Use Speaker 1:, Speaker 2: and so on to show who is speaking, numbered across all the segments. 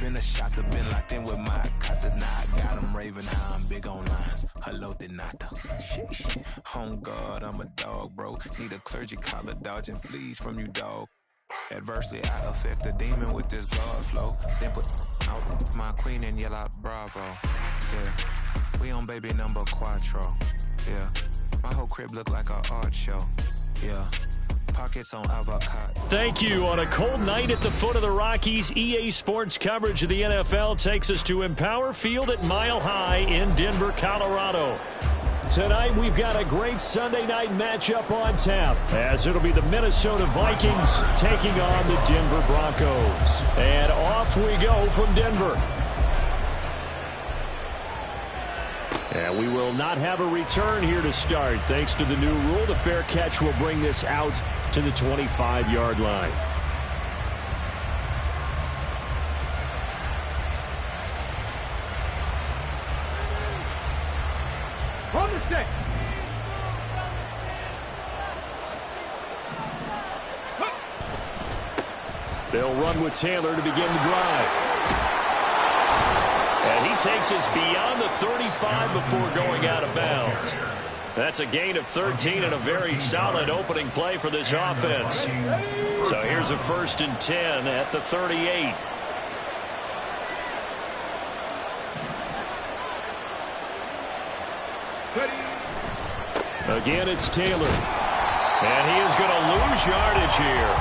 Speaker 1: Been a shot to been locked in with my cotters. Now I got them raving how I'm big on lines. Hello, did not. Home guard, I'm a dog, bro. Need a clergy collar, dodging fleas from you, dog. Adversely, I affect a demon with this guard flow. Then put out my queen and yell out bravo. Yeah, we on baby number quattro. Yeah, my whole crib look like an art show. Yeah, pockets on avocado.
Speaker 2: Thank you. On a cold night at the foot of the Rockies, EA Sports coverage of the NFL takes us to Empower Field at Mile High in Denver, Colorado. Tonight, we've got a great Sunday night matchup on tap, as it'll be the Minnesota Vikings taking on the Denver Broncos. And off we go from Denver. And we will not have a return here to start. Thanks to the new rule, the fair catch will bring this out to the 25-yard line.
Speaker 3: From the 6.
Speaker 2: They'll run with Taylor to begin the drive. And he takes us beyond the 35 before going out of bounds. That's a gain of 13 and a very solid opening play for this offense. So here's a 1st and 10 at the 38. Again, it's Taylor. And he is going to lose yardage here.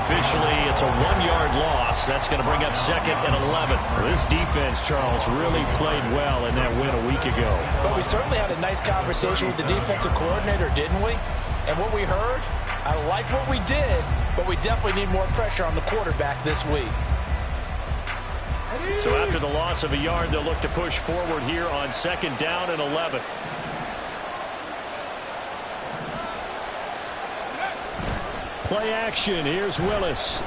Speaker 2: Officially, it's a 1-yard loss. That's going to bring up 2nd and 11. This defense, Charles, really played well in that win a week ago.
Speaker 4: But we certainly had a nice conversation with the defensive coordinator, didn't we? And what we heard, I like what we did, but we definitely need more pressure on the quarterback this week.
Speaker 2: So after the loss of a yard, they'll look to push forward here on 2nd down and 11. Play action. Here's Willis.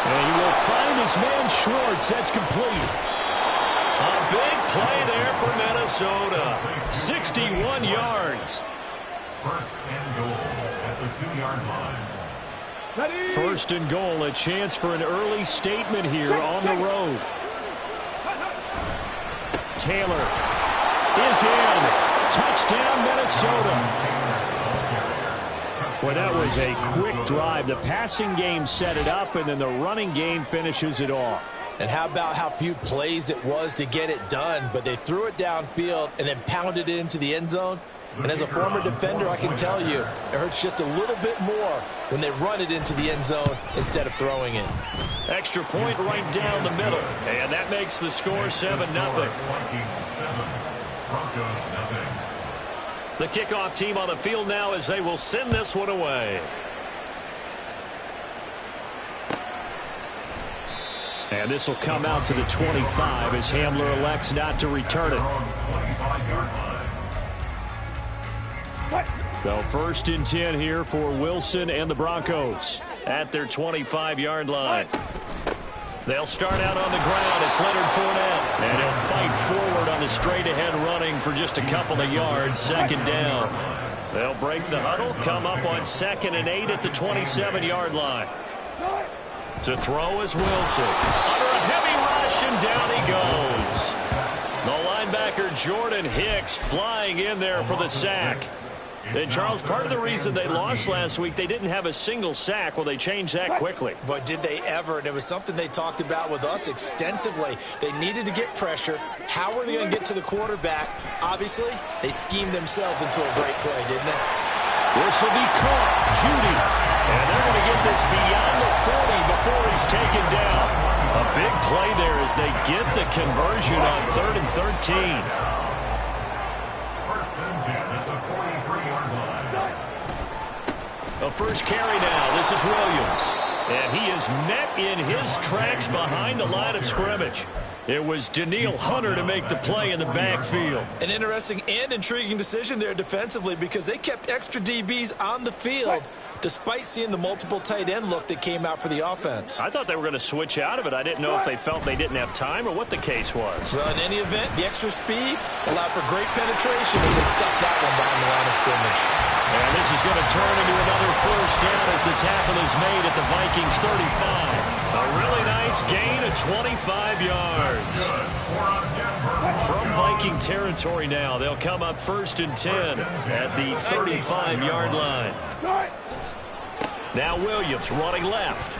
Speaker 2: And he will find his man Schwartz. That's complete. A big play there for Minnesota. 61 yards.
Speaker 5: 1st and goal at the 2-yard line.
Speaker 2: 1st and goal. A chance for an early statement here on the road. Taylor is in. Touchdown, Minnesota. Well, that was a quick drive. The passing game set it up, and then the running game finishes it off.
Speaker 4: And how about how few plays it was to get it done, but they threw it downfield and then pounded it into the end zone. And as a former defender, I can tell you, it hurts just a little bit more when they run it into the end zone instead of throwing it.
Speaker 2: Extra point right down the middle, and that makes the score 7-0.
Speaker 5: Broncos 0.
Speaker 2: The kickoff team on the field now as they will send this one away. And this will come out to the 25 as Hamler elects not to return it. So 1st and 10 here for Wilson and the Broncos at their 25-yard line. They'll start out on the ground. It's Leonard Fournette. And he'll fight forward on the straight-ahead running for just a couple of yards. 2nd down. They'll break the huddle, come up on 2nd and 8 at the 27-yard line. To throw is Wilson. Under a heavy rush, and down he goes. The linebacker Jordan Hicks flying in there for the sack. And, Charles, part of the reason they lost last week, they didn't have a single sack. Well, they changed that quickly.
Speaker 4: But did they ever? And it was something they talked about with us extensively. They needed to get pressure. How were they going to get to the quarterback? Obviously, they schemed themselves into a great play, didn't they?
Speaker 2: This will be caught. Judy. And they're going to get this beyond the 40 before he's taken down. A big play there as they get the conversion on 3rd and 13. A first carry now. This is Williams. And he is met in his tracks behind the line of scrimmage. It was Danielle Hunter to make the play in the backfield.
Speaker 4: An interesting and intriguing decision there defensively because they kept extra DBs on the field despite seeing the multiple tight end look that came out for the offense.
Speaker 2: I thought they were going to switch out of it. I didn't know if they felt they didn't have time or what the case was.
Speaker 4: Well, in any event, the extra speed allowed for great penetration as they stuffed that one behind the line of scrimmage.
Speaker 2: And this is going to turn into another 1st down as the tackle is made at the Vikings 35. A Broncos gain of 25 yards. From Viking territory now, they'll come up 1st and 10 at the 35-yard line. Now Williams running left.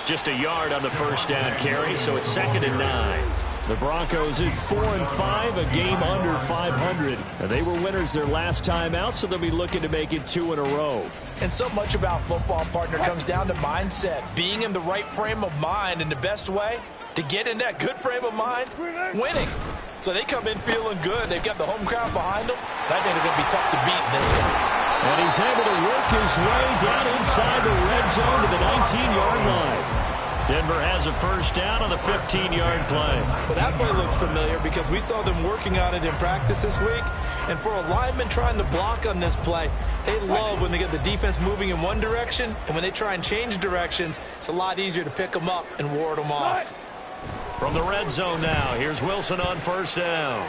Speaker 2: Just a yard on the first down carry, so it's 2nd and 9.
Speaker 3: The Broncos at 4-5, a game under 500. And they were winners their last time out, so they'll be looking to make it 2 in a row.
Speaker 4: And so much about football, partner, comes down to mindset. Being in the right frame of mind, and the best way to get in that good frame of mind, winning. So they come in feeling good. They've got the home crowd behind them. I think they're going to be tough to beat in this one.
Speaker 3: And he's able to work his way down inside the red zone to the 19-yard line.
Speaker 2: Denver has a first down on the 15-yard play.
Speaker 4: Well, that play looks familiar because we saw them working on it in practice this week. And for a lineman trying to block on this play, they love when they get the defense moving in one direction. And when they try and change directions, it's a lot easier to pick them up and ward them off.
Speaker 2: From the red zone now, here's Wilson on first down.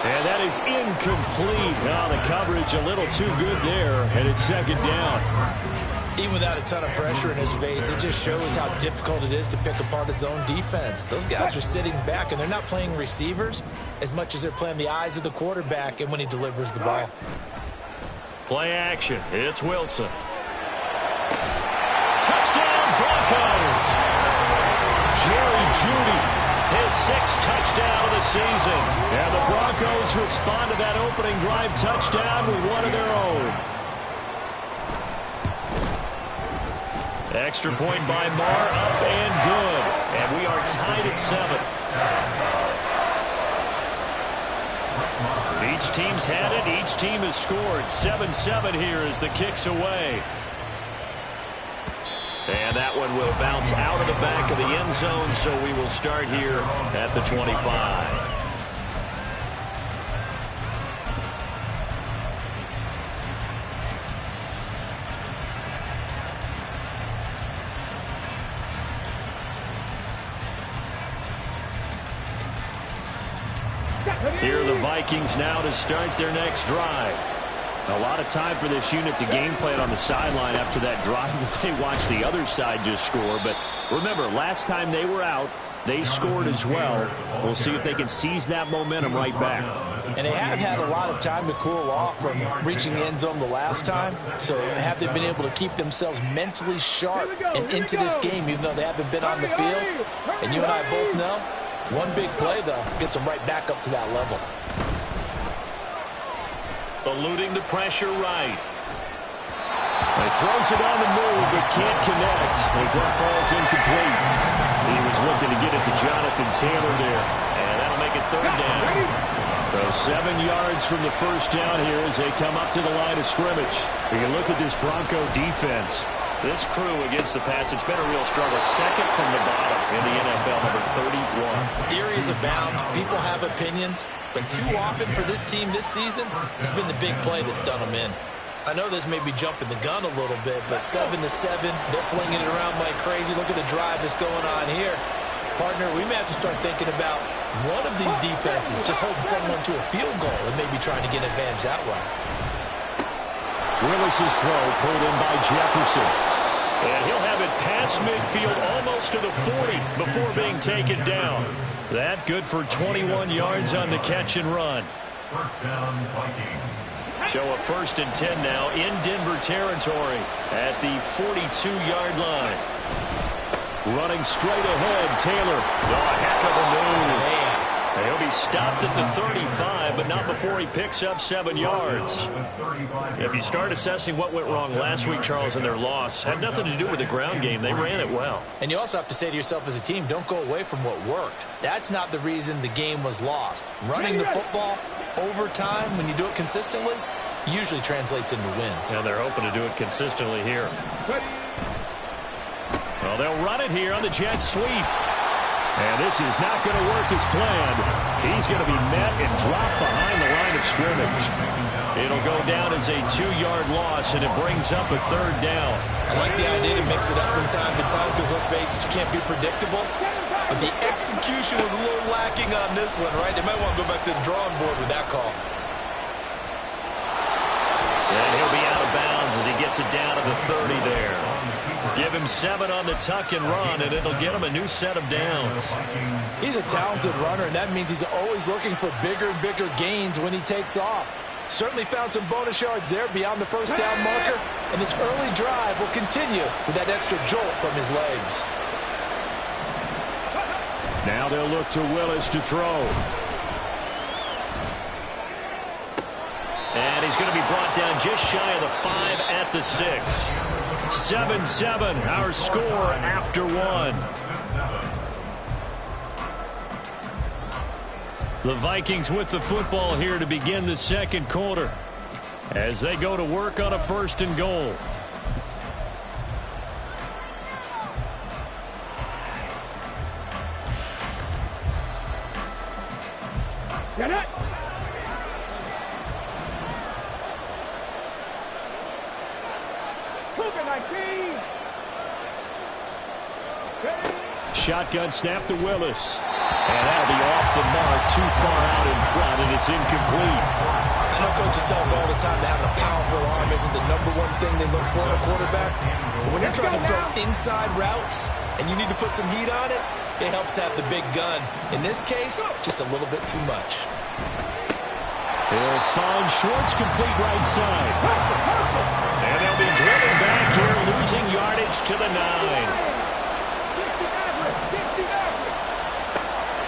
Speaker 3: And that is incomplete. Now the coverage a little too good there, and it's 2nd down.
Speaker 4: Even without a ton of pressure in his face, it just shows how difficult it is to pick apart his own defense. Those guys are sitting back, and they're not playing receivers as much as they're playing the eyes of the quarterback and when he delivers the ball.
Speaker 2: Play action. It's Wilson. Touchdown, Broncos! Jerry Jeudy, his 6th touchdown of the season.
Speaker 3: And the Broncos respond to that opening drive touchdown with one of their own.
Speaker 2: Extra point by Marr, up and good. And we are tied at 7. Each team's had it. Each team has scored. 7-7 here as the kick's away. And that one will bounce out of the back of the end zone, so we will start here at the 25. Here are the Vikings now to start their next drive.
Speaker 3: A lot of time for this unit to game plan on the sideline after that drive that they watched the other side just score. But remember, last time they were out, they scored as well. We'll see if they can seize that momentum right back.
Speaker 4: And they have had a lot of time to cool off from reaching the end zone the last time. So have they been able to keep themselves mentally sharp and into this game, even though they haven't been on the field? And you and I both know, one big play, though, gets them right back up to that level.
Speaker 2: Eluding the pressure right.
Speaker 3: He throws it on the move, but can't connect as that falls incomplete. He was looking to get it to Jonathan Taylor there.
Speaker 2: And that'll make it 3rd down.
Speaker 3: So 7 yards from the first down here as they come up to the line of scrimmage. We can look at this Bronco defense.
Speaker 2: This crew against the pass, it's been a real struggle. 2nd from the bottom in the NFL, number 31.
Speaker 4: Theories abound. People have opinions. But too often for this team this season, it's been the big play that's done them in. I know this may be jumping the gun a little bit, but 7-7, they're flinging it around like crazy. Look at the drive that's going on here. Partner, we may have to start thinking about one of these defenses just holding someone to a field goal and maybe trying to get an advantage that way.
Speaker 3: Willis's throw pulled in by Jefferson.
Speaker 2: And he'll have it past midfield almost to the 40 before being taken down. That good for 21 yards on the catch and run.
Speaker 5: First down, Vikings.
Speaker 2: So a 1st and 10 now in Denver territory at the 42-yard line.
Speaker 3: Running straight ahead, Taylor.
Speaker 2: Oh, heck of a move. Man. He'll be stopped at the 35, but not before he picks up 7 yards. If you start assessing what went wrong last week, Charles, in their loss, had nothing to do with the ground game. They ran it well.
Speaker 4: And you also have to say to yourself as a team, don't go away from what worked. That's not the reason the game was lost. Running the football over time, when you do it consistently, usually translates into wins.
Speaker 2: And they're hoping to do it consistently here. Well, they'll run it here on the jet sweep.
Speaker 3: And this is not going to work as planned. He's going to be met and dropped behind the line of scrimmage.
Speaker 2: It'll go down as a 2-yard loss, and it brings up a 3rd down.
Speaker 4: I like the idea to mix it up from time to time because, let's face it, you can't be predictable. But the execution was a little lacking on this one, right? They might want to go back to the drawing board with that call.
Speaker 2: And he'll be out of bounds as he gets it down to the 30 there. Give him 7 on the tuck and run, and it'll get him a new set of downs.
Speaker 4: He's a talented runner, and that means he's always looking for bigger and bigger gains when he takes off. Certainly found some bonus yards there beyond the first down marker, and his early drive will continue with that extra jolt from his legs.
Speaker 3: Now they'll look to Willis to throw.
Speaker 2: And he's going to be brought down just shy of the 5 at the 6. 7-7, our score after 1. The Vikings with the football here to begin the second quarter as they go to work on a 1st and goal.
Speaker 6: Get it!
Speaker 3: Shotgun snap to Willis. And that'll be off the mark, too far out in front, and it's incomplete.
Speaker 4: I know coaches tell us all the time that having a powerful arm isn't the #1 thing they look for in a quarterback. But when you're trying to throw inside routes and you need to put some heat on it, it helps have the big gun. In this case, just a little bit too much.
Speaker 3: He'll find Schwartz complete right side.
Speaker 2: And they'll be driven back here, losing yardage to the 9.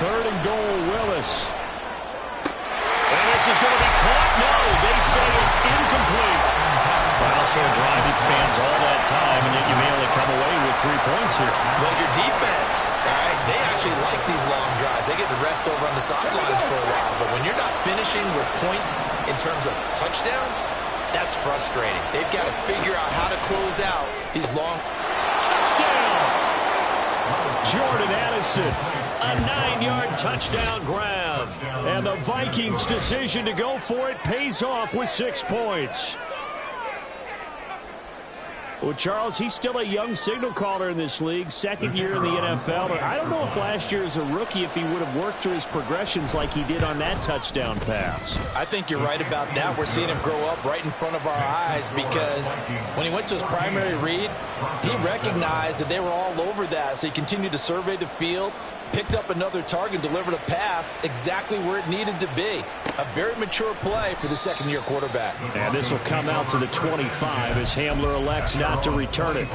Speaker 3: 3rd and goal, Willis.
Speaker 2: And this is going to be caught. No, they say it's incomplete. Well, so a drive that spans all that time, and yet you may only come away with 3 points here.
Speaker 4: Well, your defense, all right, they actually like these long drives. They get to rest over on the sidelines for a while. But when you're not finishing with points in terms of touchdowns, that's frustrating. They've got to figure out how to close out these long.
Speaker 2: Touchdown! Jordan Addison. A 9-yard touchdown grab.
Speaker 3: And the Vikings' decision to go for it pays off with 6 points. Well, Charles, he's still a young signal caller in this league, 2nd year in the NFL. But I don't know if last year as a rookie, if he would have worked through his progressions like he did on that touchdown pass.
Speaker 4: I think you're right about that. We're seeing him grow up right in front of our eyes because when he went to his primary read, he recognized that they were all over that. So he continued to survey the field, picked up another target, delivered a pass exactly where it needed to be. A very mature play for the 2nd-year quarterback.
Speaker 3: And this will come out to the 25 as Hamler elects not to return it.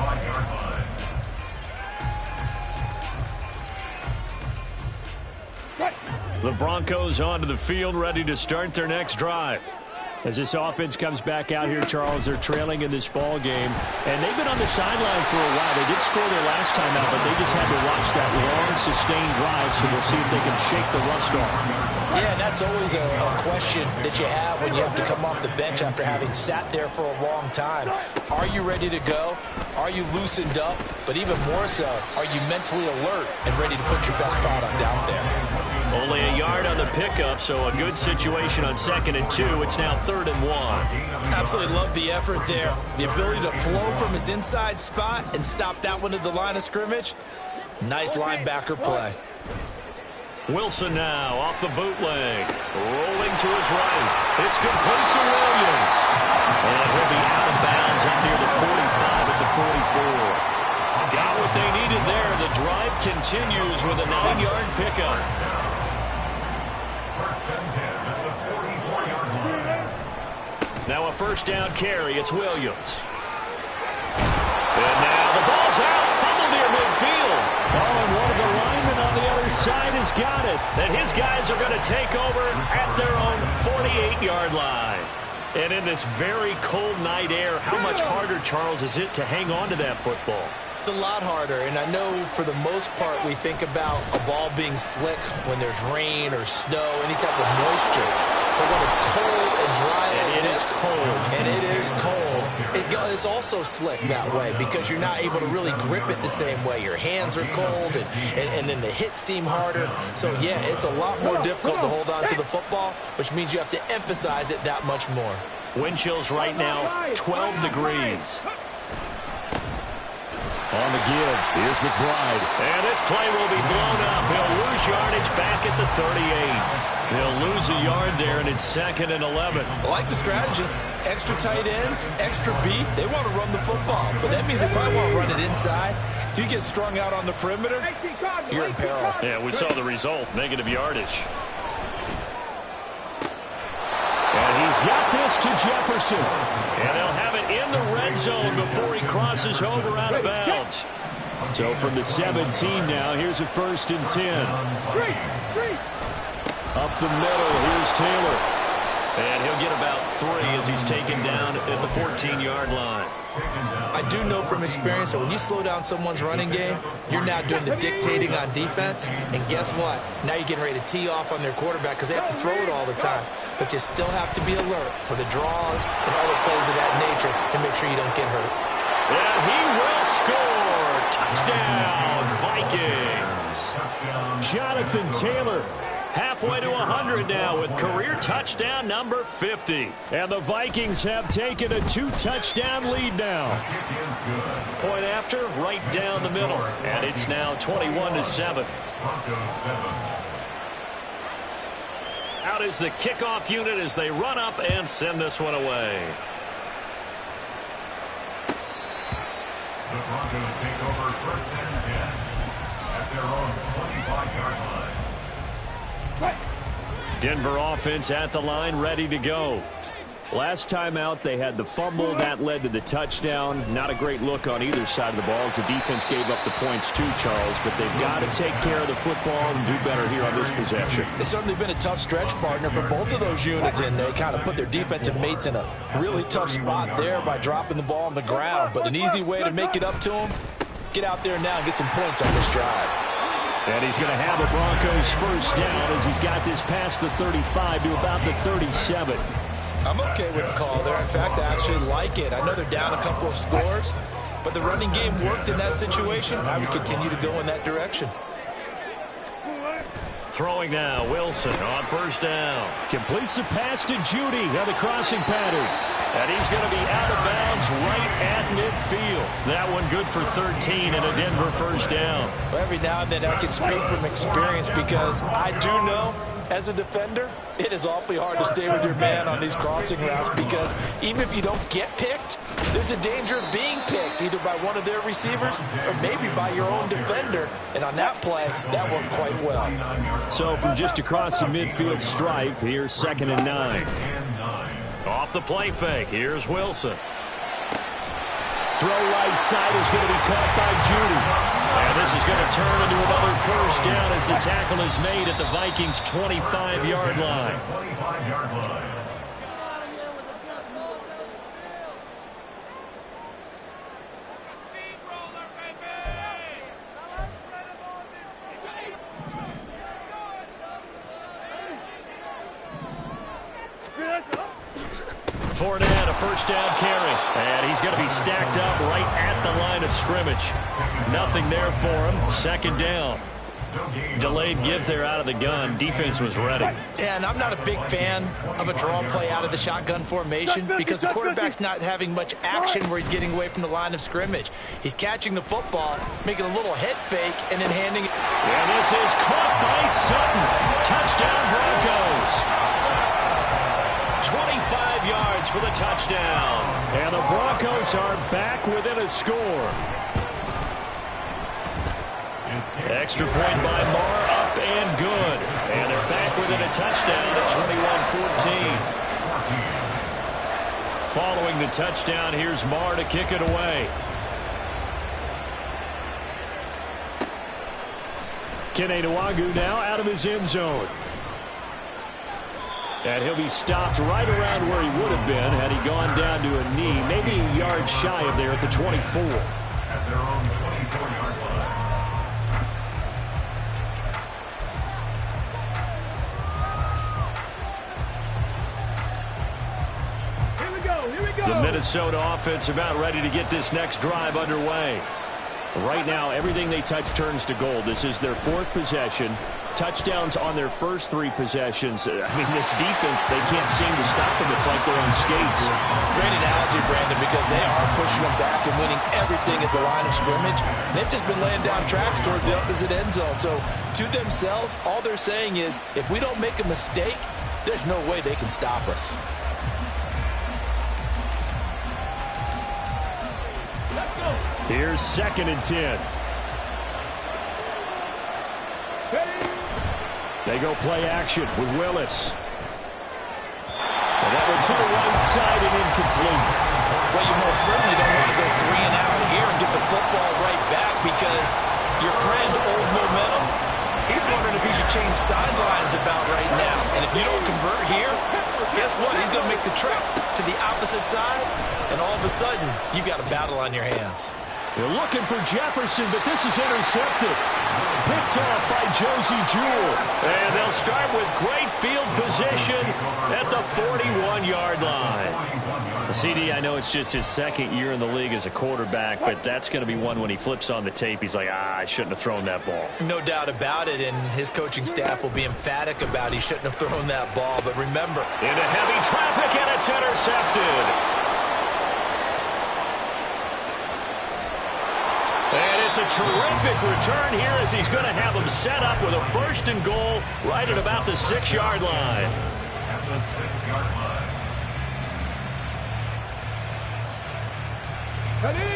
Speaker 2: The Broncos onto the field, ready to start their next drive.
Speaker 3: As this offense comes back out here, Charles, they're trailing in this ball game. And they've been on the sideline for a while. They did score their last time out, but they just had to watch that long, sustained drive, so we'll see if they can shake the rust off.
Speaker 4: Yeah, and that's always a question that you have when you have to come off the bench after having sat there for a long time. Are you ready to go? Are you loosened up? But even more so, are you mentally alert and ready to put your best product out there?
Speaker 2: Only a yard on the pickup, so a good situation on 2nd and 2. It's now 3rd and 1.
Speaker 4: Absolutely love the effort there. The ability to flow from his inside spot and stop that one at the line of scrimmage. Nice linebacker play.
Speaker 2: Wilson now off the bootleg. Rolling to his right. It's complete to Williams. And he'll be out of bounds up near the 45 at the 44. Got what they needed there. The drive continues with a 9-yard pickup. Now a 1st down carry. It's Williams. And now the ball's out. Fumble near midfield.
Speaker 3: Oh, and one of the linemen on the other side has got it.
Speaker 2: And his guys are going to take over at their own 48-yard line. And in this very cold night air, how much harder, Charles, is it to hang on to that football?
Speaker 4: It's a lot harder, and I know for the most part we think about a ball being slick when there's rain or snow, any type of moisture. But when it's cold and dry like this, and it is cold, it's also slick that way because you're not able to really grip it the same way. Your hands are cold, and then the hits seem harder. So, yeah, it's a lot more difficult to hold on to the football, which means you have to emphasize it that much more.
Speaker 2: Wind chills right now, 12 degrees.
Speaker 3: On the give, here's McBride.
Speaker 2: And this play will be blown up. He'll lose yardage back at the 38. He'll lose a yard there, and it's 2nd and 11.
Speaker 4: I like the strategy. Extra tight ends, extra beef. They want to run the football, but that means they probably want to run it inside. If you get strung out on the perimeter, you're in peril.
Speaker 2: Yeah, we saw the result, negative yardage.
Speaker 3: And he's got this to Jefferson.
Speaker 2: And they'll have it in the red zone before he crosses over out of bounds.
Speaker 3: So from the 17 now, here's a 1st and 10. Up the middle, here's Taylor.
Speaker 2: And he'll get about 3 as he's taken down at the 14-yard line.
Speaker 4: I do know from experience that when you slow down someone's running game, you're now doing the dictating on defense. And guess what? Now you're getting ready to tee off on their quarterback because they have to throw it all the time. But you still have to be alert for the draws and other plays of that nature and make sure you don't get hurt.
Speaker 2: And he will score. Touchdown, Vikings.
Speaker 3: Jonathan Taylor.
Speaker 2: Halfway to 100 now with career touchdown number 50.
Speaker 3: And the Vikings have taken a 2-touchdown lead now.
Speaker 2: Point after, right down the middle. And it's now 21-7. Out is the kickoff unit as they run up and send this one away.
Speaker 5: The Broncos take over 1st and 10 at their own 25-yard line.
Speaker 2: Denver offense at the line, ready to go.
Speaker 3: Last time out, they had the fumble. That led to the touchdown. Not a great look on either side of the ball as the defense gave up the points too, Charles. But they've got to take care of the football and do better here on this possession.
Speaker 4: It's certainly been a tough stretch, partner, for both of those units, and they kind of put their defensive mates in a really tough spot there by dropping the ball on the ground. But an easy way to make it up to them, get out there now and get some points on this drive.
Speaker 3: And he's going to have the Broncos 1st down as he's got this past the 35 to about the 37.
Speaker 4: I'm okay with the call there. In fact, I actually like it. I know they're down a couple of scores, but the running game worked in that situation. I would continue to go in that direction.
Speaker 2: Throwing now, Wilson on 1st down.
Speaker 3: Completes the pass to Judy on the crossing pattern.
Speaker 2: And he's going to be out of bounds right at midfield. That one good for 13 and a Denver 1st down.
Speaker 4: Well, every now and then I can speak from experience because I do know as a defender, it is awfully hard to stay with your man on these crossing routes because even if you don't get picked, there's a danger of being picked either by one of their receivers or maybe by your own defender. And on that play, that worked quite well.
Speaker 3: So from just across the midfield stripe, here's 2nd and 9.
Speaker 2: Off the play fake, here's Wilson.
Speaker 3: Throw right side is going to be caught by Judy.
Speaker 2: And this is going to turn into another 1st down as the tackle is made at the Vikings' 25-yard line.
Speaker 5: 25-yard line.
Speaker 2: Fournette, a 1st down carry. And he's going to be stacked up right at the line of scrimmage. Nothing there for him. 2nd down. Delayed give there out of the gun. Defense was ready.
Speaker 4: And I'm not a big fan of a draw play out of the shotgun formation because the quarterback's not having much action where he's getting away from the line of scrimmage. He's catching the football, making a little head fake, and then handing it.
Speaker 2: And this is caught by Sutton. Touchdown Broncos. 25 yards for the touchdown.
Speaker 3: And the Broncos are back within a score.
Speaker 2: Extra point by Marr, up and good. And they're back within a touchdown at 21-14. Following the touchdown, here's Marr to kick it away.
Speaker 3: Kene Nwangwu now out of his end zone. And he'll be stopped right around where he would have been had he gone down to a knee, maybe a yard shy of there at the 24.
Speaker 5: At their own 24-yard line.
Speaker 2: The Minnesota offense about ready to get this next drive underway.
Speaker 3: Right now, everything they touch turns to gold. This is their 4th possession. touchdowns on their first 3 possessions. I mean, this defense, they can't seem to stop them. It's like they're on skates.
Speaker 4: Great analogy, Brandon, because they are pushing them back and winning everything at the line of scrimmage. They've just been laying down tracks towards the opposite end zone. So to themselves, all they're saying is, if we don't make a mistake, there's no way they can stop us.
Speaker 3: Here's 2nd and 10. They go play action with Willis. And that one to the right side and incomplete.
Speaker 4: Well, you most certainly don't want to go 3 and out here and get the football right back, because your friend, Old Momentum, he's wondering if he should change sidelines about right now. And if you don't convert here, guess what? He's going to make the trek to the opposite side, and all of a sudden, you've got a battle on your hands.
Speaker 3: They're looking for Jefferson, but this is intercepted. Picked off by Josie Jewell. And they'll start with great field position at the 41-yard line. CD, I know it's just his 2nd year in the league as a quarterback, but that's going to be one when he flips on the tape, he's like, I shouldn't have thrown that ball.
Speaker 4: No doubt about it, and his coaching staff will be emphatic about he shouldn't have thrown that ball. But remember,
Speaker 2: into heavy traffic, and it's intercepted. And it's a terrific return here, as he's going to have them set up with a 1st and goal right at about the 6-yard line.
Speaker 5: At the 6-yard line.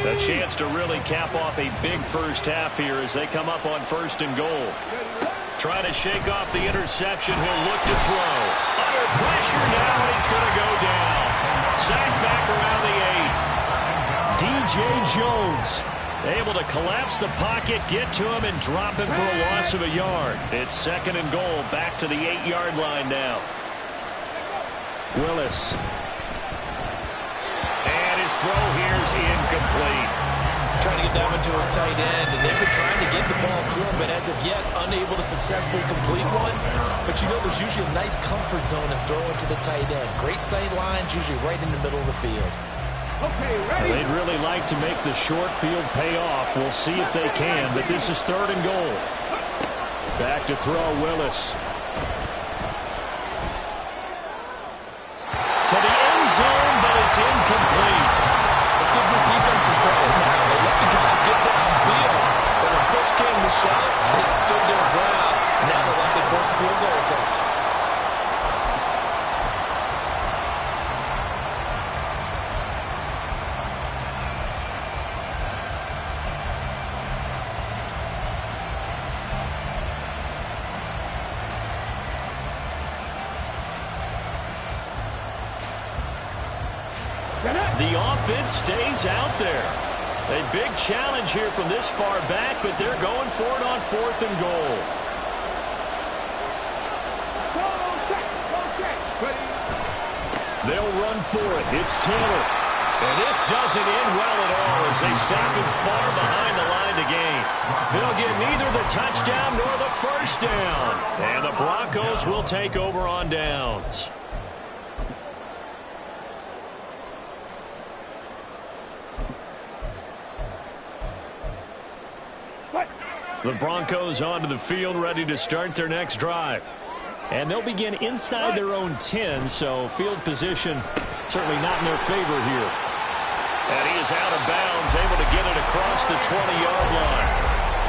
Speaker 2: A chance to really cap off a big first half here as they come up on 1st and goal. Trying to shake off the interception. He'll look to throw. Under pressure now, and he's going to go down. Sacked back around the 8.
Speaker 3: DJ Jones
Speaker 2: able to collapse the pocket, get to him, and drop him for a loss of a yard. It's 2nd and goal, back to the 8-yard line now.
Speaker 3: Willis.
Speaker 2: And his throw here's incomplete.
Speaker 4: Trying to get that one to his tight end, and they've been trying to get the ball to him, but as of yet, unable to successfully complete one. But you know, there's usually a nice comfort zone in throwing to the tight end. Great sight lines, usually right in the middle of the field.
Speaker 6: Okay, ready.
Speaker 3: They'd really like to make the short field pay off. We'll see if they can, but this is 3rd and goal. Back to throw, Willis.
Speaker 2: To the end zone, but it's incomplete.
Speaker 4: Let's give this defense some credit now. They let the guys get downfield, but when push came to shove, they stood their ground. Now they'll likely force a field goal attempt.
Speaker 2: The offense stays out there. A big challenge here from this far back, but they're going for it on 4th and goal.
Speaker 3: They'll run for it. It's Taylor.
Speaker 2: And this doesn't end well at all as they stop him far behind the line to gain. They'll get neither the touchdown nor the 1st down. And the Broncos will take over on downs. The Broncos onto the field, ready to start their next drive.
Speaker 3: And they'll begin inside their own 10, so field position certainly not in their favor here.
Speaker 2: And he is out of bounds, able to get it across the 20-yard line.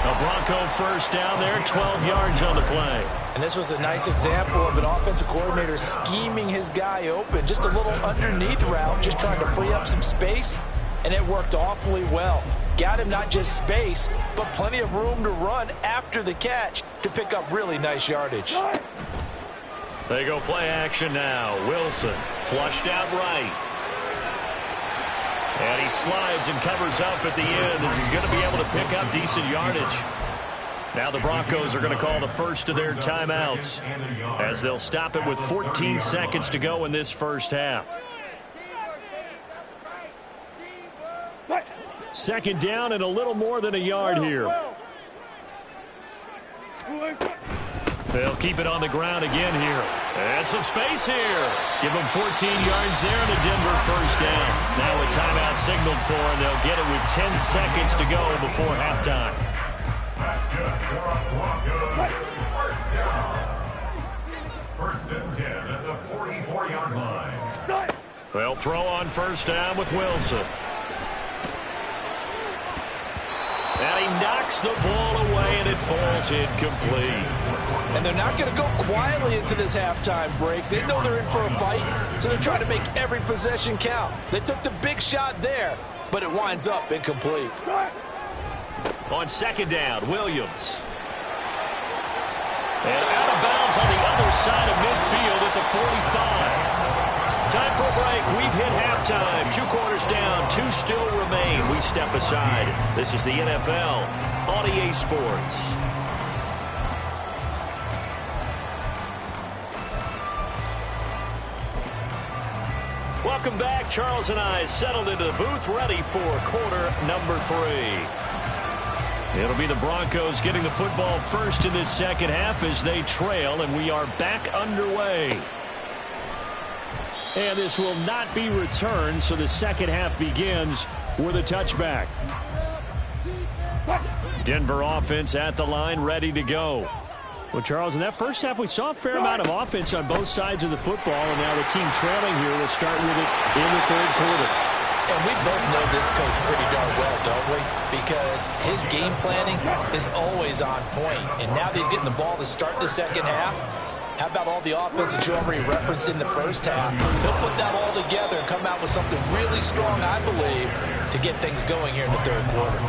Speaker 2: A Bronco 1st down there, 12 yards on the play.
Speaker 4: And this was a nice example of an offensive coordinator scheming his guy open. Just a little underneath route, just trying to free up some space, and it worked awfully well. Got him not just space, but plenty of room to run after the catch to pick up really nice yardage.
Speaker 2: They go play action now. Wilson flushed out right. And he slides and covers up at the end as he's going to be able to pick up decent yardage. Now the Broncos are going to call the first of their timeouts as they'll stop it with 14 seconds to go in this first half.
Speaker 3: 2nd down and a little more than a yard here.
Speaker 2: They'll keep it on the ground again here. And some space here. Give them 14 yards there and a Denver 1st down. Now a timeout signaled for, and they'll get it with 10 seconds to go before halftime.
Speaker 5: That's good for a Broncos 1st down. First and 10 at the 44-yard line.
Speaker 2: They'll throw on first down with Wilson. And he knocks the ball away, and it falls incomplete.
Speaker 4: And they're not going to go quietly into this halftime break. They know they're in for a fight, so they're trying to make every possession count. They took the big shot there, but it winds up incomplete.
Speaker 2: On second down, Williams. And out of bounds on the other side of midfield at the 45. Time for a break. We've hit halftime. 2 quarters down. 2 still remain. We step aside. This is the NFL on EA Sports. Welcome back. Charles and I settled into the booth, ready for quarter number 3. It'll be the Broncos getting the football first in this second half as they trail, and we are back underway. And this will not be returned, so the second half begins with a touchback. Denver offense at the line, ready to go. Well, Charles, in that first half, we saw a fair amount of offense on both sides of the football, and now the team trailing here will start with it in the third quarter.
Speaker 4: And we both know this coach pretty darn well, don't we? Because his game planning is always on point. And now that he's getting the ball to start the second half, how about all the offense that you already referenced in the first half? He'll put that all together and come out with something really strong, I believe, to get things going here in the third quarter.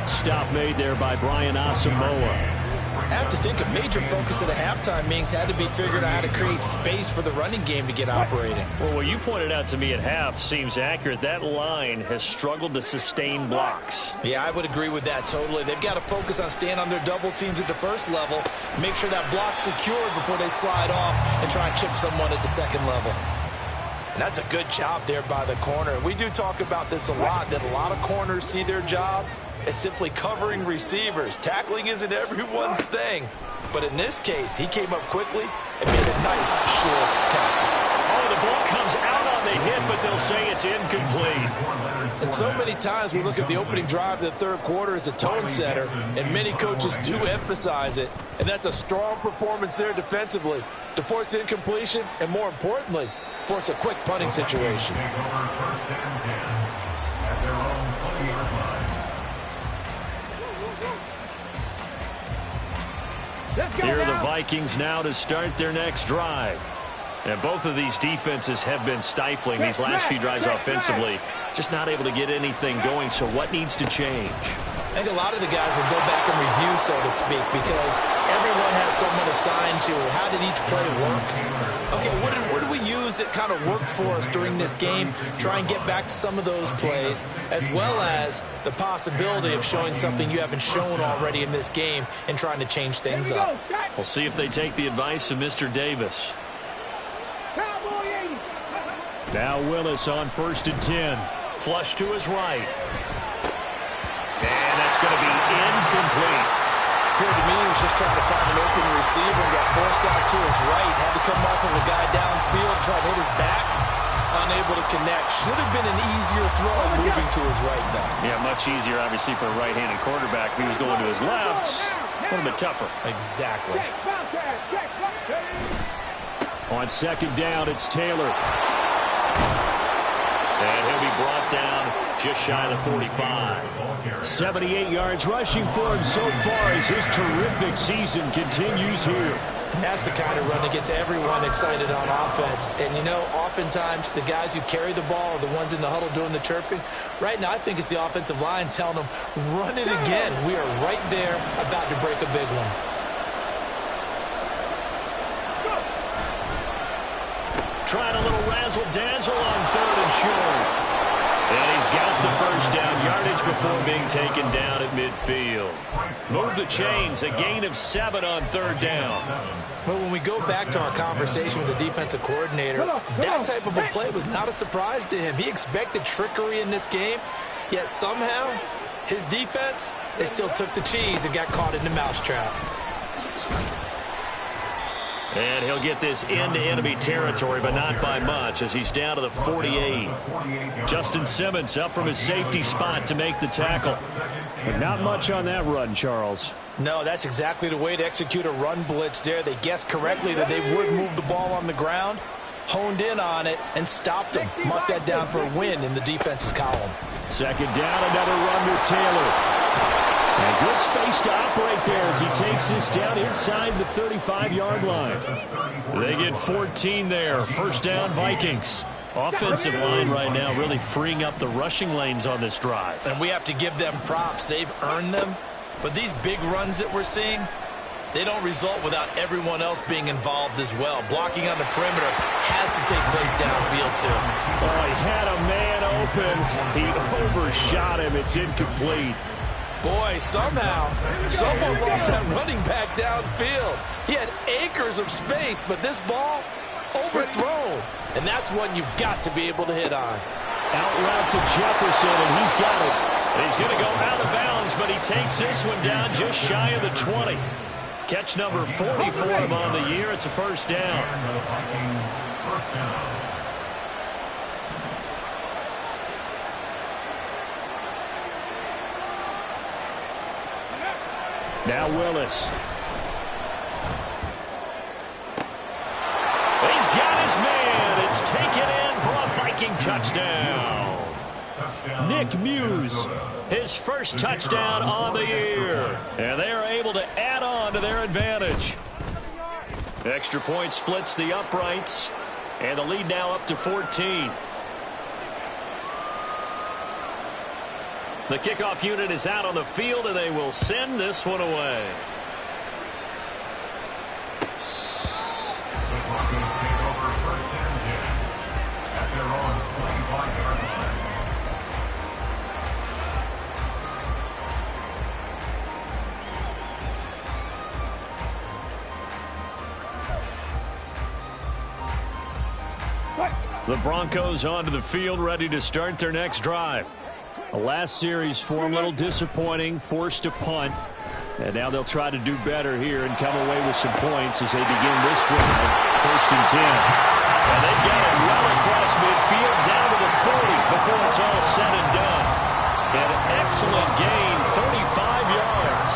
Speaker 2: Stop made there by Brian Asamoah.
Speaker 7: I have to think a major focus of the halftime meetings had to be figuring out how to create space for the running game to get operating.
Speaker 2: Well, what you pointed out to me at half seems accurate. That line has struggled to sustain blocks.
Speaker 7: Yeah, I would agree with that totally. They've got to focus on staying on their double teams at the first level, make sure that block's secured before they slide off and try and chip someone at the second level.
Speaker 4: And that's a good job there by the corner. We do talk about this a lot, that a lot of corners see their job as simply covering receivers. Tackling isn't everyone's thing. But in this case, he came up quickly and made a nice short tackle.
Speaker 2: Oh, the ball comes out on the hit, but they'll say it's incomplete.
Speaker 4: And so many times we look at the opening drive of the third quarter as a tone setter, and many coaches do emphasize it. And that's a strong performance there defensively to force incompletion and, more importantly, force a quick punting situation.
Speaker 2: Here are the Vikings now to start their next drive. And both of these defenses have been stifling these last few drives offensively. Just not able to get anything going, so what needs to change?
Speaker 7: I think a lot of the guys will go back and review, so to speak, because everyone has someone assigned to how did each play work. Okay, what did we use that kind of worked for us during this game? Try and get back to some of those plays, as well as the possibility of showing something you haven't shown already in this game and trying to change things up.
Speaker 2: We'll see if they take the advice of Mr. Davis. Now Willis on 1st and 10. Flush to his right. And that's going to be incomplete.
Speaker 7: Appeared to me he was just trying to find an open receiver and got forced out to his right. Had to come off of a guy downfield, try to hit his back. Unable to connect. Should have been an easier throw moving to his right, though.
Speaker 2: Yeah, much easier, obviously, for a right-handed quarterback. If he was going to his left, a little bit tougher.
Speaker 7: Exactly.
Speaker 2: On second down, it's Taylor. And he'll be brought down just shy of the 45. 78 yards rushing for him so far as his terrific season continues here.
Speaker 7: And that's the kind of run that gets everyone excited on offense. And, you know, oftentimes the guys who carry the ball are the ones in the huddle doing the chirping. Right now, I think it's the offensive line telling them, run it again. We are right there about to break a big one.
Speaker 2: Trying a little razzle-dazzle on 3rd and short. And he's got the first down yardage before being taken down at midfield. Move the chains, a gain of 7 on 3rd down.
Speaker 7: Well, when we go back to our conversation with the defensive coordinator, that type of a play was not a surprise to him. He expected trickery in this game, yet somehow his defense, they still took the cheese and got caught in the mousetrap.
Speaker 2: And he'll get this into enemy territory, but not by much, as he's down to the 48. Justin Simmons up from his safety spot to make the tackle. But not much on that run, Charles.
Speaker 7: No, that's exactly the way to execute a run blitz there. They guessed correctly that they would move the ball on the ground, honed in on it, and stopped them. Mark that down for a win in the defense's column.
Speaker 2: Second down, another run to Taylor. And good space to operate there as he takes this down inside the 35-yard line. They get 14 there. First down, Vikings. Offensive line right now really freeing up the rushing lanes on this drive.
Speaker 7: And we have to give them props. They've earned them. But these big runs that we're seeing, they don't result without everyone else being involved as well. Blocking on the perimeter has to take place downfield, too.
Speaker 2: Oh, he had a man open. He overshot him. It's incomplete.
Speaker 7: Boy, somehow, someone lost that running back downfield. He had acres of space, but this ball overthrown. And that's one you've got to be able to hit on.
Speaker 2: Out route to Jefferson, and he's got it. He's going to go out of bounds, but he takes this one down just shy of the 20. Catch number 40 for him on the year. It's a first down. Now Willis. He's got his man. It's taken in for a Viking touchdown. Nick Muse, his first touchdown on the year. And they are able to add on to their advantage. Extra point splits the uprights. And the lead now up to 14. The kickoff unit is out on the field, and they will send this one away.
Speaker 5: The Broncos take over first and 10 at their own 25-yard line.
Speaker 2: The Broncos onto the field, ready to start their next drive. The last series for them, a little disappointing, forced a punt. And now they'll try to do better here and come away with some points as they begin this drive. First and 10. And they've got it well across midfield, down to the 40 before it's all said and done. An excellent gain, 35 yards.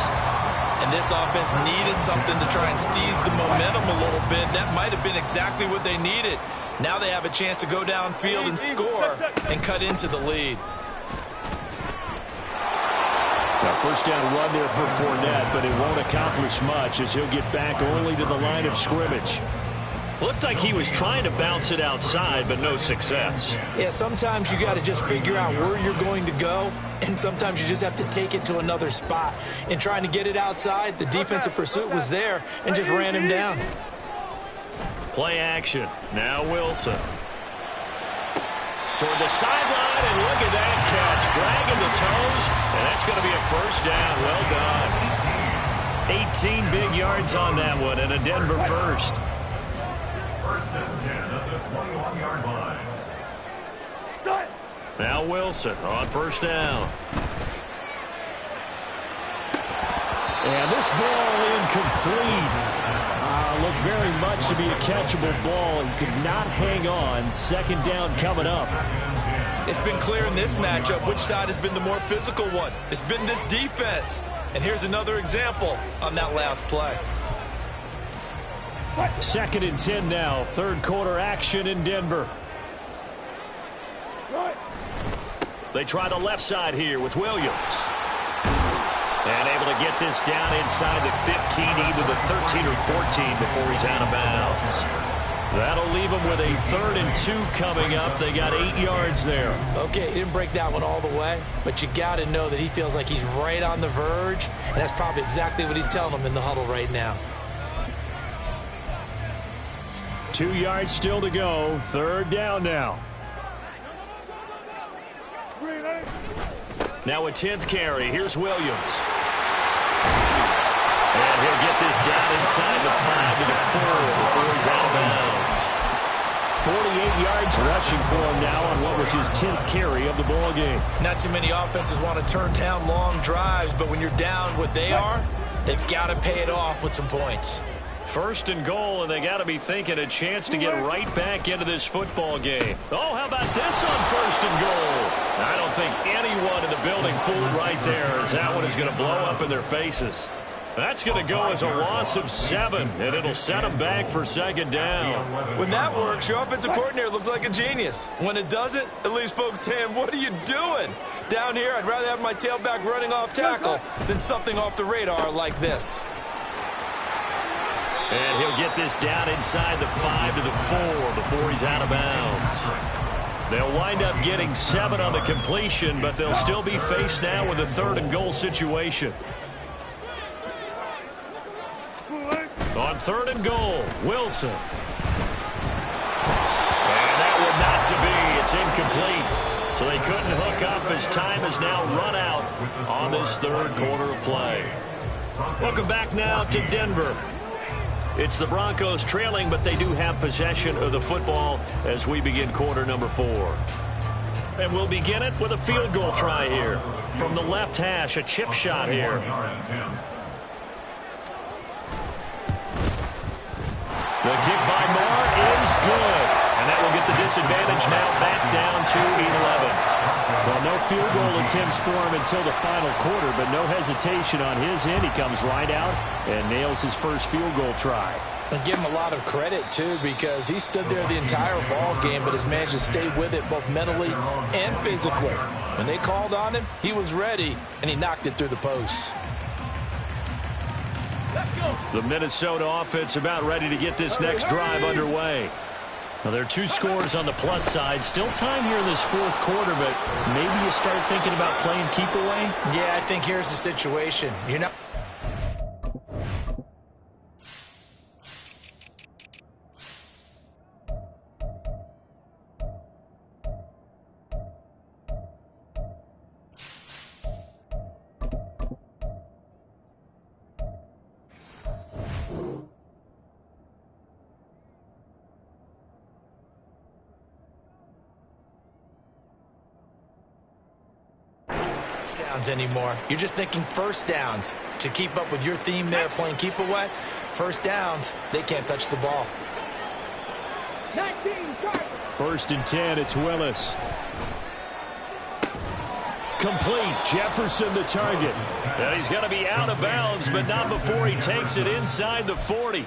Speaker 7: And this offense needed something to try and seize the momentum a little bit. That might have been exactly what they needed. Now they have a chance to go downfield and score and cut into the lead.
Speaker 2: Now, first down run there for Fournette, but it won't accomplish much as he'll get back only to the line of scrimmage. Looked like he was trying to bounce it outside, but no success.
Speaker 7: Yeah, sometimes you got to just figure out where you're going to go, and sometimes you just have to take it to another spot. In trying to get it outside, the defensive pursuit was there and just ran him down.
Speaker 2: Play action. Now Wilson. Toward the sideline, and look at that catch. Dragging the toes, and that's going to be a first down. Well done. 18 big yards on that one, and a Denver first.
Speaker 5: First and 10 at the 21-yard line.
Speaker 2: Now Wilson on first down. And this ball incomplete. Looked very much to be a catchable ball. He could not hang on. Second down coming up.
Speaker 7: It's been clear in this matchup which side has been the more physical one. It's been this defense. And here's another example on that last play.
Speaker 2: Second and 10 now. Third quarter action in Denver. They try the left side here with Williams. And able to get this down inside the 15, either the 13 or 14 before he's out of bounds. That'll leave them with a 3rd and 2 coming up. They got 8 yards there.
Speaker 7: Okay, he didn't break that one all the way, but you got to know that he feels like he's right on the verge, and that's probably exactly what he's telling them in the huddle right now.
Speaker 2: 2 yards still to go. Third down now. Now a 10th carry. Here's Williams. And he'll get this down inside the 5 to the 4 before he's out of bounds. 48 yards rushing for him now on what was his 10th carry of the ball game.
Speaker 7: Not too many offenses want to turn down long drives, but when you're down what they are, they've got to pay it off with some points.
Speaker 2: First and goal, and they got to be thinking a chance to get right back into this football game. Oh, how about this on first and goal? I don't think anyone in the building fooled right there, as that one is going to blow up in their faces. That's going to go as a loss of 7, and it'll set them back for second down.
Speaker 7: When that works, your offensive coordinator looks like a genius. When it doesn't, it leaves folks saying, what are you doing? Down here, I'd rather have my tailback running off tackle than something off the radar like this.
Speaker 2: And he'll get this down inside the 5 to the 4 before he's out of bounds. They'll wind up getting 7 on the completion, but they'll still be faced now with a 3rd and goal situation. On 3rd and goal, Wilson. And that one not to be. It's incomplete. So they couldn't hook up as time has now run out on this 3rd quarter of play. Welcome back now to Denver. It's the Broncos trailing, but they do have possession of the football as we begin quarter number 4. And we'll begin it with a field goal try here. From the left hash, a chip shot here. The kick by Moore is good. And that will get the disadvantage now back down to 11.
Speaker 3: Well, no field goal attempts for him until the final quarter, but no hesitation on his end. He comes right out and nails his first field goal try.
Speaker 7: And give him a lot of credit, too, because he stood there the entire ball game, but has managed to stay with it both mentally and physically. When they called on him, he was ready, and he knocked it through the posts.
Speaker 2: The Minnesota offense about ready to get this next drive underway. Now, there are 2 scores on the plus side. Still time here in this 4th quarter, but maybe you start thinking about playing keep away?
Speaker 7: Yeah, I think here's the situation. You're not... anymore. You're just thinking first downs. To keep up with your theme there, playing keep away, first downs, they can't touch the ball.
Speaker 3: 1st and 10, it's Willis. Complete. Jefferson the target.
Speaker 2: And he's going to be out of bounds, but not before he takes it inside the 40.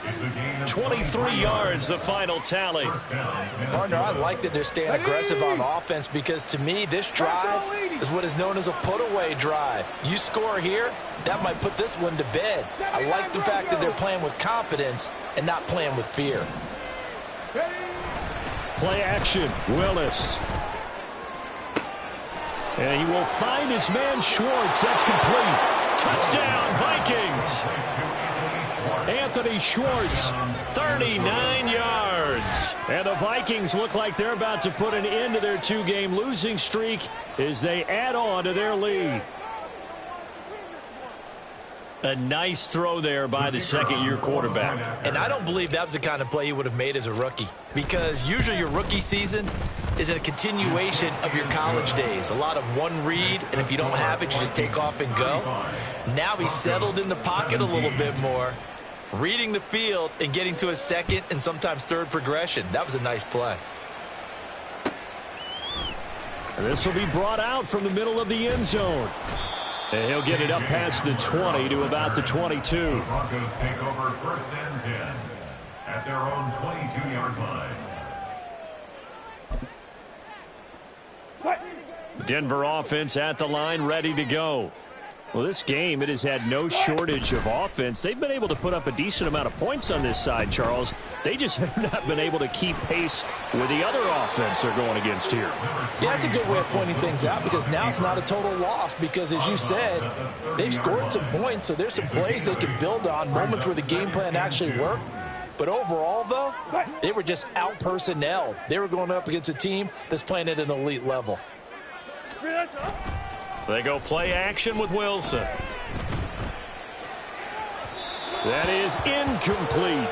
Speaker 2: 23 yards, the final tally.
Speaker 7: Partner, I like that they're staying aggressive on offense because, to me, this drive is what is known as a put-away drive. You score here, that might put this one to bed. I like the fact that they're playing with confidence and not playing with fear.
Speaker 3: Play action. Willis. And he will find his man Schwartz. That's complete.
Speaker 2: Touchdown, Vikings.
Speaker 3: Anthony Schwartz.
Speaker 2: 39 yards.
Speaker 3: And the Vikings look like they're about to put an end to their 2-game losing streak as they add on to their lead.
Speaker 2: A nice throw there by the second-year quarterback.
Speaker 7: And I don't believe that was the kind of play he would have made as a rookie, because usually your rookie season is a continuation of your college days. A lot of one read, and if you don't have it, you just take off and go. Now he's settled in the pocket a little bit more, reading the field and getting to a second and sometimes third progression. That was a nice play.
Speaker 3: This will be brought out from the middle of the end zone. And he'll get it up past the 20 to about the 22.
Speaker 5: The Broncos take over 1st and 10 at their own 22-yard line.
Speaker 3: Denver offense at the line, ready to go. Well, this game, it has had no shortage of offense. They've been able to put up a decent amount of points on this side, Charles. They just have not been able to keep pace with the other offense they're going against here.
Speaker 7: Yeah, that's a good way of pointing things out, because now it's not a total loss, because as you said, they've scored some points, so there's some plays they can build on, moments where the game plan actually worked. But overall, though, they were just out-personnelled. They were going up against a team that's playing at an elite level.
Speaker 2: They go play action with Wilson.
Speaker 3: That is incomplete.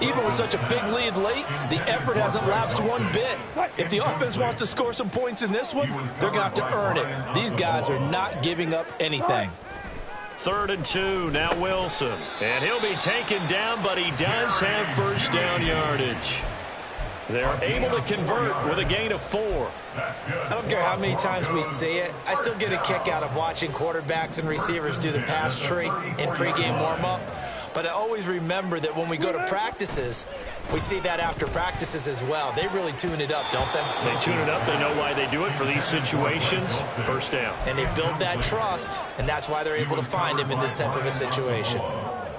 Speaker 7: Even with such a big lead late, the effort hasn't lapsed one bit. If the offense wants to score some points in this one, they're going to have to earn it. These guys are not giving up anything.
Speaker 2: 3rd and 2, now Wilson. And he'll be taken down, but he does have first down yardage. They're able to convert with a gain of 4.
Speaker 7: I don't care how many times we see it. I still get a kick out of watching quarterbacks and receivers do the pass tree in pregame warm-up. But I always remember that when we go to practices, we see that after practices as well. They really tune it up, don't they?
Speaker 2: They tune it up. They know why they do it for these situations. First down.
Speaker 7: And they build that trust, and that's why they're able to find him in this type of a situation.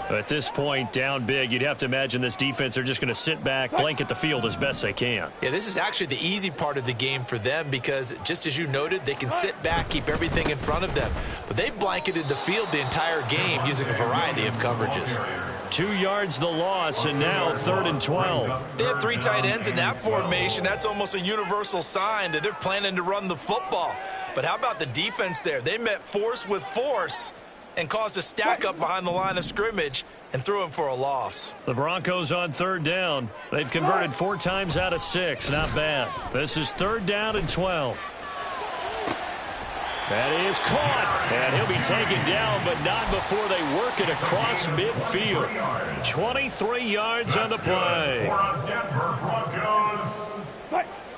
Speaker 2: At this point, down big, you'd have to imagine this defense, they're just going to sit back, blanket the field as best they can.
Speaker 7: Yeah, this is actually the easy part of the game for them because, just as you noted, they can sit back, keep everything in front of them. But they've blanketed the field the entire game using a variety of coverages.
Speaker 2: 2 yards the loss, and now 3rd and 12.
Speaker 7: They have 3 tight ends in that formation. That's almost a universal sign that they're planning to run the football. But how about the defense there? They met force with force and caused a stack up behind the line of scrimmage and threw him for a loss.
Speaker 2: The Broncos on 3rd down. They've converted 4 times out of 6. Not bad. This is 3rd down and 12. That is caught, and he'll be taken down, but not before they work it across midfield. 23 yards on the play.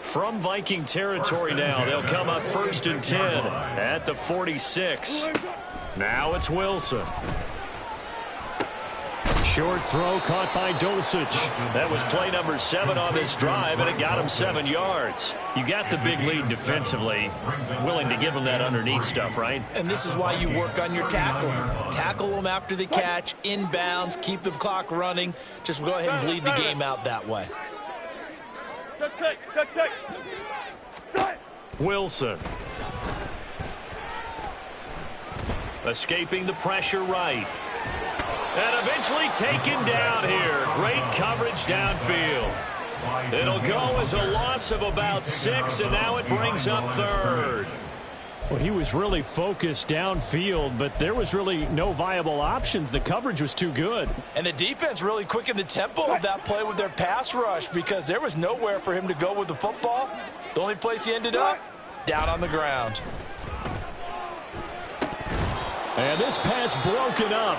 Speaker 2: From Viking territory now, they'll come up 1st and 10 at the 46. Now it's Wilson. Short throw caught by Dulcich. That was play number 7 on this drive, and it got him 7 yards. You got the big lead defensively. Willing to give them that underneath stuff, right?
Speaker 7: And this is why you work on your tackling. Tackle them after the catch, inbounds, keep the clock running. Just go ahead and bleed the game out that way.
Speaker 2: Wilson. Escaping the pressure right. And eventually taken down here. Great coverage downfield. It'll go as a loss of about 6, and now it brings up 3rd.
Speaker 3: Well, he was really focused downfield, but there was really no viable options. The coverage was too good.
Speaker 7: And the defense really quickened the tempo of that play with their pass rush because there was nowhere for him to go with the football. The only place he ended up, down on the ground.
Speaker 3: And this pass broken up.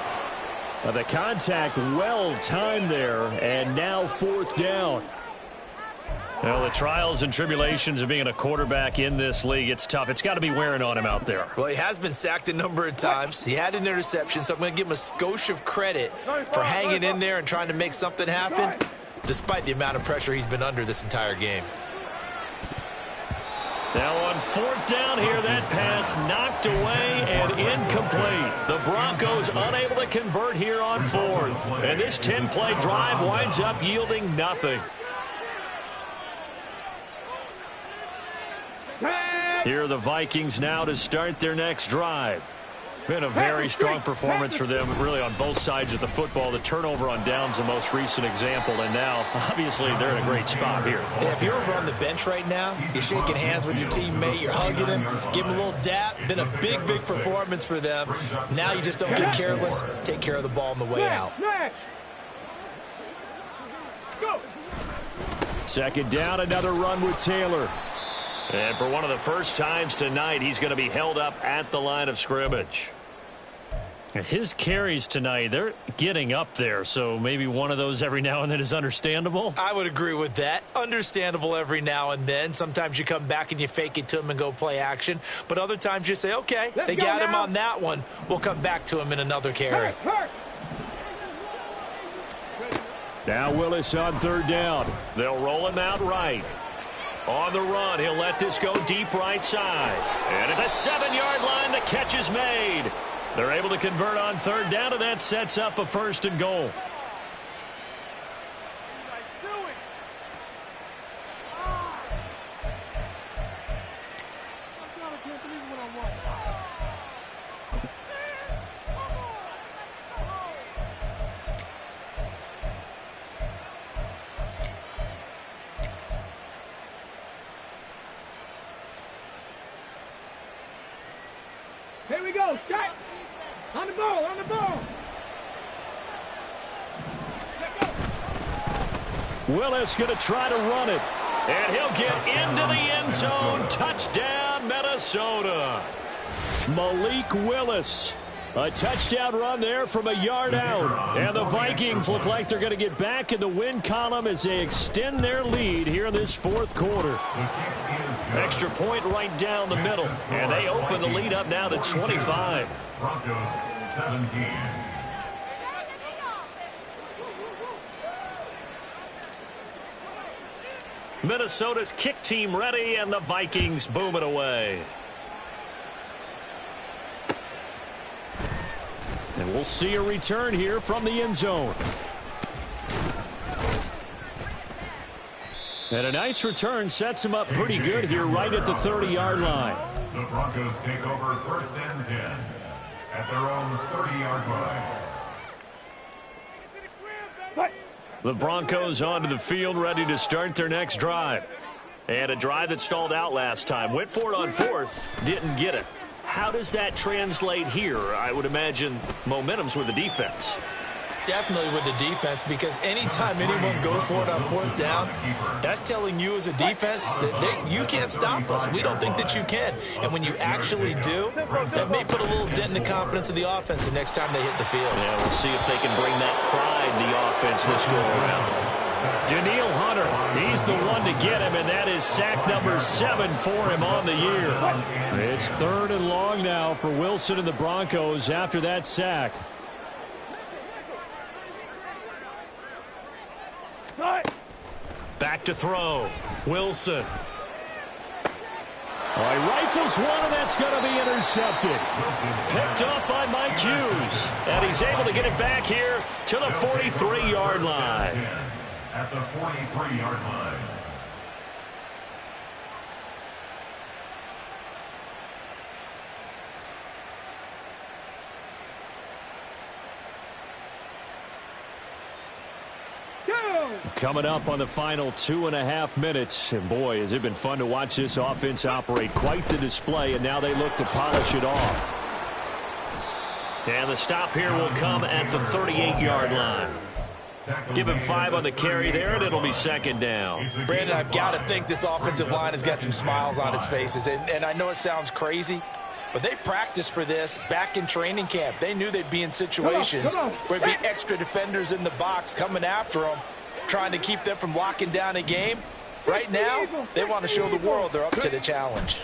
Speaker 3: The contact well timed there, and now 4th down.
Speaker 2: Well, the trials and tribulations of being a quarterback in this league, it's tough. It's got to be wearing on him out there.
Speaker 7: Well, he has been sacked a number of times. He had an interception, so I'm going to give him a skosh of credit for hanging in there and trying to make something happen, despite the amount of pressure he's been under this entire game.
Speaker 2: Now on 4th down here, that pass knocked away and incomplete. The Broncos unable to convert here on 4th. And this 10-play drive winds up yielding nothing. Here are the Vikings now to start their next drive. Been a very strong performance for them, really, on both sides of the football. The turnover on downs, the most recent example, and now, obviously, they're in a great spot here.
Speaker 7: Yeah, if you're over on the bench right now, you're shaking hands with your teammate, you're hugging him, give him a little dap. Been a big, big performance for them. Now you just don't get careless. Take care of the ball on the way out.
Speaker 3: Second down, another run with Taylor.
Speaker 2: And for one of the first times tonight, he's going to be held up at the line of scrimmage.
Speaker 3: His carries tonight, they're getting up there, so maybe one of those every now and then is understandable.
Speaker 7: I would agree with that. Understandable every now and then. Sometimes you come back and you fake it to him and go play action. But other times you say, okay, they got him on that one. We'll come back to him in another carry.
Speaker 3: Now Willis on 3rd down.
Speaker 2: They'll roll him out right. On the run, he'll let this go deep right side. And at the 7-yard line, the catch is made. They're able to convert on 3rd down, and that sets up a 1st and goal.
Speaker 6: Here we go, Scott. On the ball, on the ball.
Speaker 3: Willis going to try to run it.
Speaker 2: And he'll get into the end zone. Touchdown, Minnesota.
Speaker 3: Malik Willis
Speaker 2: A touchdown run there from a yard out. And the Vikings look like they're going to get back in the win column as they extend their lead here in this fourth quarter. Extra point right down the middle. And they open the lead up now to 25.
Speaker 5: Broncos 17.
Speaker 2: Minnesota's kick team ready, and the Vikings boom it away. And we'll see a return here from the end zone. And a nice return sets him up pretty good here right at the 30-yard line.
Speaker 5: The Broncos take over 1st and 10 at their own 30-yard line.
Speaker 2: The Broncos onto the field, ready to start their next drive. And a drive that stalled out last time. Went for it on 4th, didn't get it. How does that translate here? I would imagine momentum's with the defense.
Speaker 7: Definitely with the defense, because anytime anyone goes for it on 4th down, that's telling you as a defense that you can't stop us. We don't think that you can. And when you actually do, that may put a little dent in the confidence of the offense the next time they hit the field.
Speaker 2: Yeah, we'll see if they can bring that pride in the offense this go around. Daniil Hunter, he's the one to get him, and that is sack number 7 for him on the year. It's 3rd and long now for Wilson and the Broncos after that sack. Back to throw. Wilson. All right, rifles one, and that's going to be intercepted. Picked off by Mike Hughes. And he's able to get it back here to the 43-yard line.
Speaker 5: At the 43-yard line.
Speaker 2: Coming up on the final 2.5 minutes. And boy, has it been fun to watch this offense operate. Quite the display, and now they look to polish it off. And the stop here will come at the 38-yard line. Give him 5 on the carry there, and it'll be 2nd down.
Speaker 7: Brandon, I've got to think this offensive line has got some smiles on its faces. And I know it sounds crazy, but they practiced for this back in training camp. They knew they'd be in situations where there'd be extra defenders in the box coming after them, trying to keep them from locking down a game. Right now, they want to show the world they're up to the challenge.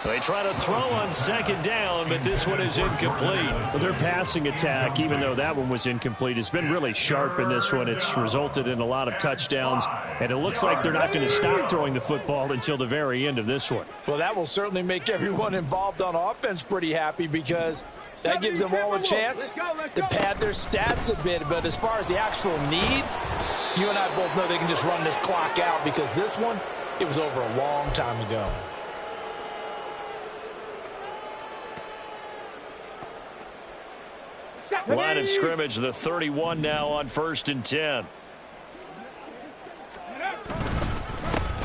Speaker 2: They try to throw on 2nd down, but this one is incomplete. Well, their passing attack, even though that one was incomplete, has been really sharp in this one. It's resulted in a lot of touchdowns, and it looks like they're not going to stop throwing the football until the very end of this one.
Speaker 7: Well, that will certainly make everyone involved on offense pretty happy, because that gives them all a chance to pad their stats a bit. But as far as the actual need, you and I both know they can just run this clock out, because this one, it was over a long time ago.
Speaker 2: Line of scrimmage, the 31 now on 1st and 10.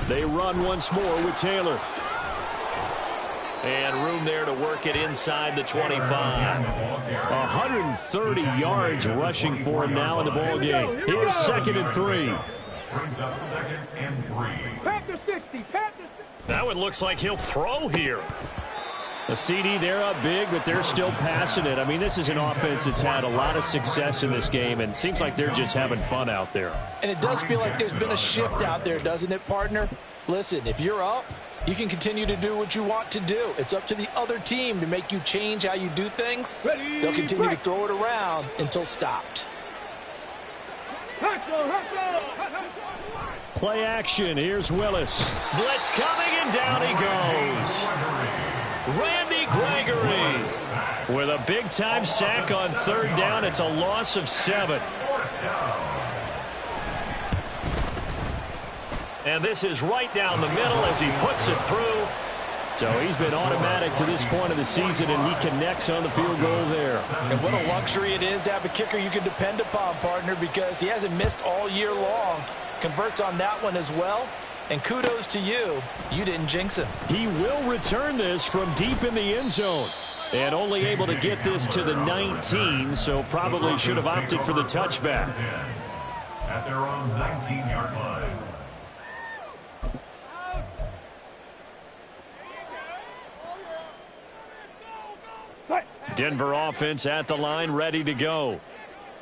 Speaker 2: They run once more with Taylor. And room there to work it inside the 25. 130 yards rushing for him now in the ball game. Here's 2nd and 3.
Speaker 5: Brings up 2nd and 3.
Speaker 6: Panther 60.
Speaker 2: That one looks like he'll throw here. A CD, they're up big, but they're still passing it. I mean, this is an offense that's had a lot of success in this game, and it seems like they're just having fun out there.
Speaker 7: And it does feel like there's been a shift out there, doesn't it, partner? Listen, if you're up, you can continue to do what you want to do. It's up to the other team to make you change how you do things. They'll continue to throw it around until stopped.
Speaker 2: Play action. Here's Willis. Blitz coming, and down he goes. Randy Gregory with a big-time sack on 3rd down. It's a loss of 7. And this is right down the middle as he puts it through. So he's been automatic to this point of the season, and he connects on the field goal there.
Speaker 7: And what a luxury it is to have a kicker you can depend upon, partner, because he hasn't missed all year long. Converts on that one as well. And kudos to you. You didn't jinx him.
Speaker 2: He will return this from deep in the end zone. And only able to get this to the 19, so probably should have opted for the touchback.
Speaker 5: At their own 19-yard line.
Speaker 2: Denver offense at the line, ready to go.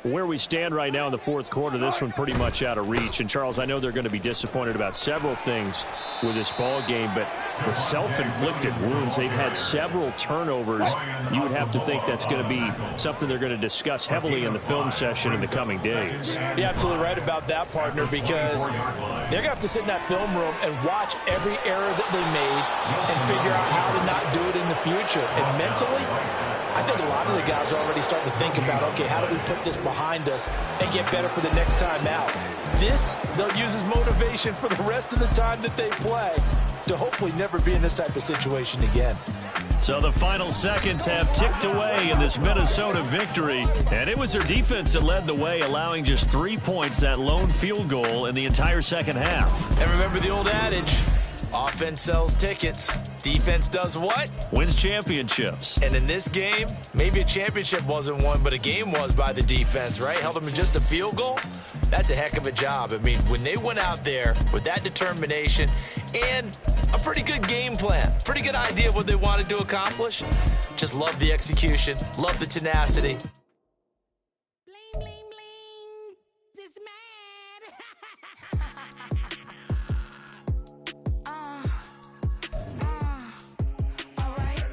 Speaker 2: Where we stand right now in the fourth quarter, this one pretty much out of reach. And, Charles, I know they're going to be disappointed about several things with this ball game, but the self-inflicted wounds, they've had several turnovers. You would have to think that's going to be something they're going to discuss heavily in the film session in the coming days.
Speaker 7: You're absolutely right about that, partner, because they're going to have to sit in that film room and watch every error that they made and figure out how to not do it in the future. And mentally, I think a lot of the guys are already starting to think about, okay, how do we put this behind us and get better for the next time out? This, they'll use as motivation for the rest of the time that they play to hopefully never be in this type of situation again.
Speaker 2: So the final seconds have ticked away in this Minnesota victory, and it was their defense that led the way, allowing just 3 points, that lone field goal in the entire second half.
Speaker 7: And remember the old adage, offense sells tickets. Defense does what?
Speaker 2: Wins championships.
Speaker 7: And in this game, maybe a championship wasn't won, but a game was by the defense, right? Held them in just a field goal. That's a heck of a job. I mean, when they went out there with that determination and a pretty good game plan, pretty good idea of what they wanted to accomplish, just love the execution, love the tenacity.
Speaker 8: Bling, bling, bling. This mad. All right.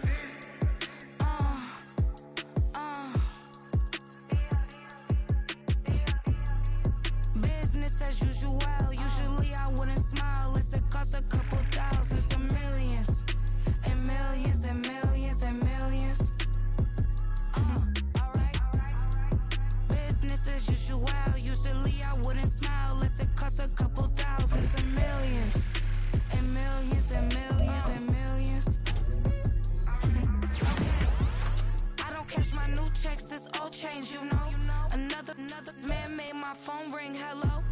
Speaker 8: Business as usual. Usually I wouldn't smile. It's a cost a couple thousands of millions. And millions and millions and millions. All right. Business as usual. Usually I wouldn't smile. It's a cost a couple thousands of millions. And millions and millions and millions. I don't cash my new checks, this old change, you know. Another man made my phone ring, hello.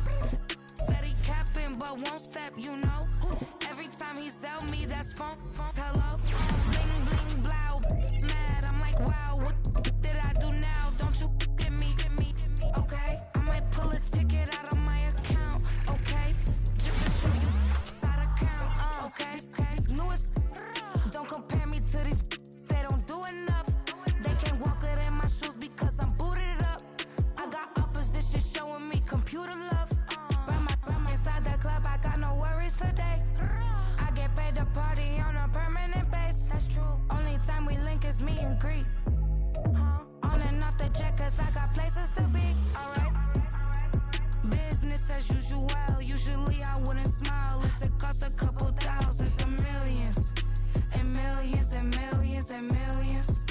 Speaker 8: Said he capping but won't step, you know. Every time he sell me, that's phone, hello. Bling, bling, blow, mad, I'm like, wow, what did I do now? Don't you get me, okay? I might pull a ticket out of my account, okay? Just to show you how to count, okay? Newest, don't compare me to these, they don't do enough. They can't walk it in my shoes because I'm booted up. I got opposition showing me computer love. Run inside the club, I got no worries today. I get paid to party on a permanent base. That's true. Only time we link is meet and greet. On and off the jet, cause I got places to be. Alright. Business as usual. Usually I wouldn't smile. It's a cost a couple thousands of millions. And millions and millions and millions.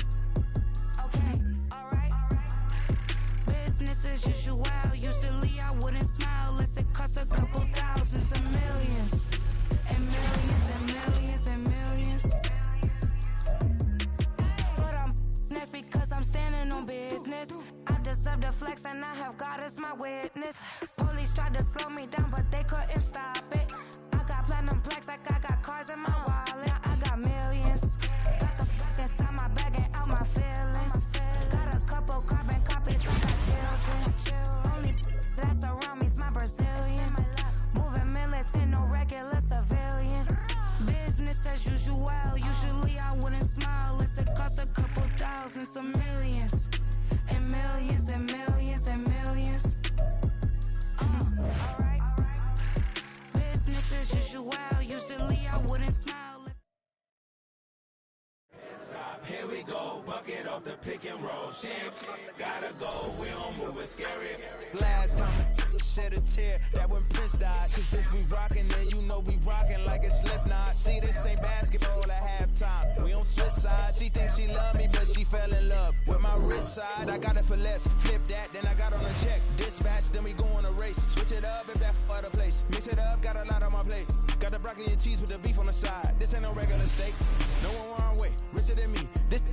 Speaker 8: Okay, alright. Business as usual. Usually I wouldn't smile. It's a cost a couple thousands of millions. And millions and millions and millions. Foot on next because I'm standing on business. I deserve the flex and I have God as my witness. Police tried to slow me down but they couldn't stop it. I got platinum plaques like I got cars in my wallet. I got millions. Got the fuck inside my bag and out my feelings. Got a couple carbon copies, I got children. Only that's around me's my Brazilian. Moving militant, no regular civilian. Business as usual. Usually I wouldn't smile. It's a cost a couple thousands of millions. And millions and millions and millions. Alright. Business as usual. Usually I wouldn't smile.
Speaker 1: Here we go, bucket off the pick and roll. Shit, gotta go, we don't move it scary.
Speaker 9: Last time shed a tear, that when Prince died. Cause if we rockin', then you know we rockin' like a Slipknot. See, this ain't basketball at halftime. We on switch side. She thinks she love me, but she fell in love with my rich side. I got it for less. Flip that, then I got on a check. Dispatch, then we go on a race. Switch it up if that other place. Mix it up, got a lot on my plate. Got the broccoli and cheese with the beef on the side. This ain't no regular steak. No one wrong way. Richer than me. This ain't